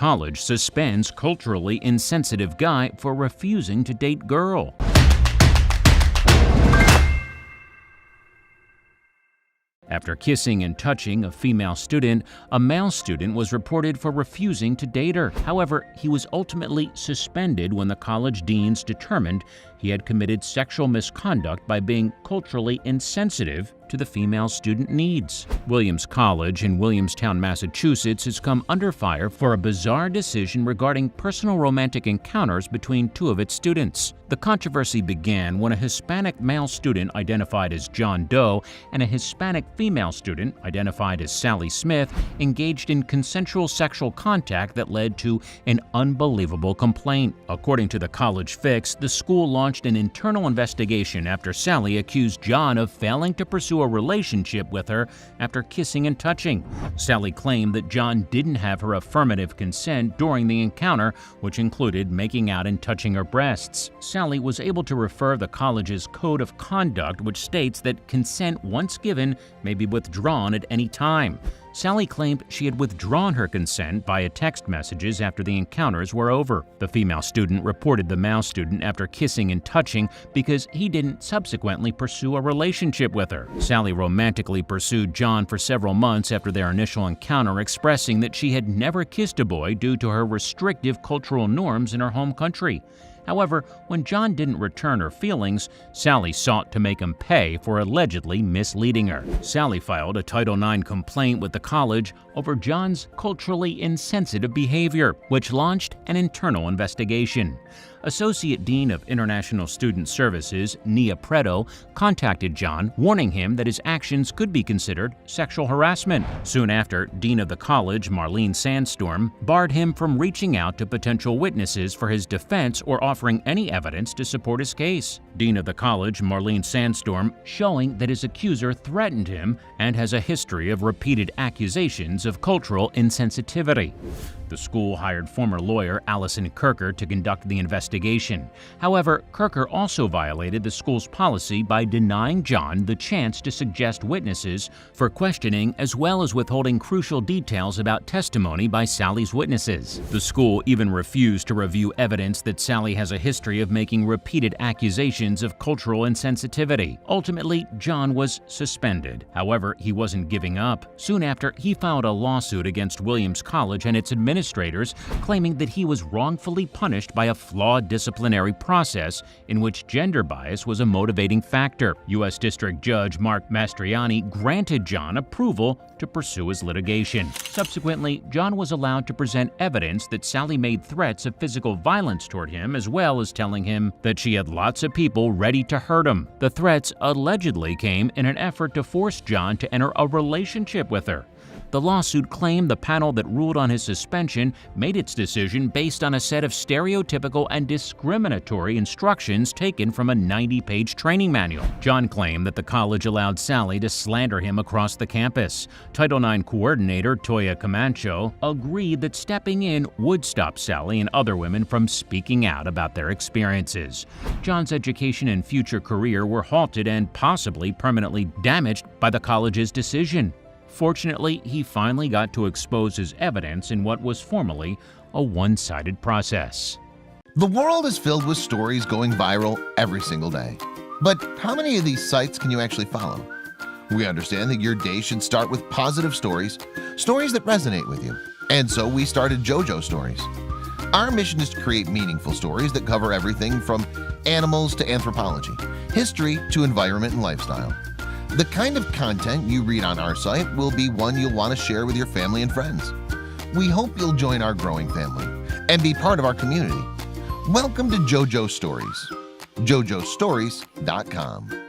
college suspends culturally insensitive guy for refusing to date girl. After kissing and touching a female student, a male student was reported for refusing to date her. However, he was ultimately suspended when the college deans determined he had committed sexual misconduct by being culturally insensitive to the female student needs. Williams College in Williamstown, Massachusetts has come under fire for a bizarre decision regarding personal romantic encounters between two of its students. The controversy began when a Hispanic male student identified as John Doe and a Hispanic female student identified as Sally Smith engaged in consensual sexual contact that led to an unbelievable complaint. According to the College Fix, the school launched an internal investigation after Sally accused John of failing to pursue a relationship with her after kissing and touching. Sally claimed that John didn't have her affirmative consent during the encounter, which included making out and touching her breasts. Sally was able to refer the college's code of conduct, which states that consent once given may be withdrawn at any time. Sally claimed she had withdrawn her consent via text messages after the encounters were over. The female student reported the male student after kissing and touching because he didn't subsequently pursue a relationship with her. Sally romantically pursued John for several months after their initial encounter, expressing that she had never kissed a boy due to her restrictive cultural norms in her home country. However, when John didn't return her feelings, Sally sought to make him pay for allegedly misleading her. Sally filed a Title IX complaint with the college over John's culturally insensitive behavior, which launched an internal investigation. Associate Dean of International Student Services, Nia Preto, contacted John, warning him that his actions could be considered sexual harassment. Soon after, Dean of the college, Marlene Sandstorm, barred him from reaching out to potential witnesses for his defense or offering any evidence to support his case. Dean of the college, Marlene Sandstorm, showing that his accuser threatened him and has a history of repeated accusations of cultural insensitivity. The school hired former lawyer Allison Kirker to conduct the investigation. However, Kirker also violated the school's policy by denying John the chance to suggest witnesses for questioning, as well as withholding crucial details about testimony by Sally's witnesses. The school even refused to review evidence that Sally has a history of making repeated accusations of cultural insensitivity. Ultimately, John was suspended. However, he wasn't giving up. Soon after, he filed a lawsuit against Williams College and its administrators, claiming that he was wrongfully punished by a flawed disciplinary process in which gender bias was a motivating factor. U.S. District Judge Mark Mastriani granted John approval to pursue his litigation. Subsequently, John was allowed to present evidence that Sally made threats of physical violence toward him, as well as telling him that she had lots of people ready to hurt him. The threats allegedly came in an effort to force John to enter a relationship with her. The lawsuit claimed the panel that ruled on his suspension made its decision based on a set of stereotypical and discriminatory instructions taken from a 90-page training manual. John claimed that the college allowed Sally to slander him across the campus. Title IX coordinator Toya Camacho agreed that stepping in would stop Sally and other women from speaking out about their experiences. John's education and future career were halted and possibly permanently damaged by the college's decision. Fortunately, he finally got to expose his evidence in what was formerly a one-sided process. The world is filled with stories going viral every single day. But how many of these sites can you actually follow? We understand that your day should start with positive stories, stories that resonate with you. And so we started Jojo Stories. Our mission is to create meaningful stories that cover everything from animals to anthropology, history to environment and lifestyle. The kind of content you read on our site will be one you'll want to share with your family and friends. We hope you'll join our growing family and be part of our community. Welcome to Jojo Stories, JojoStories.com.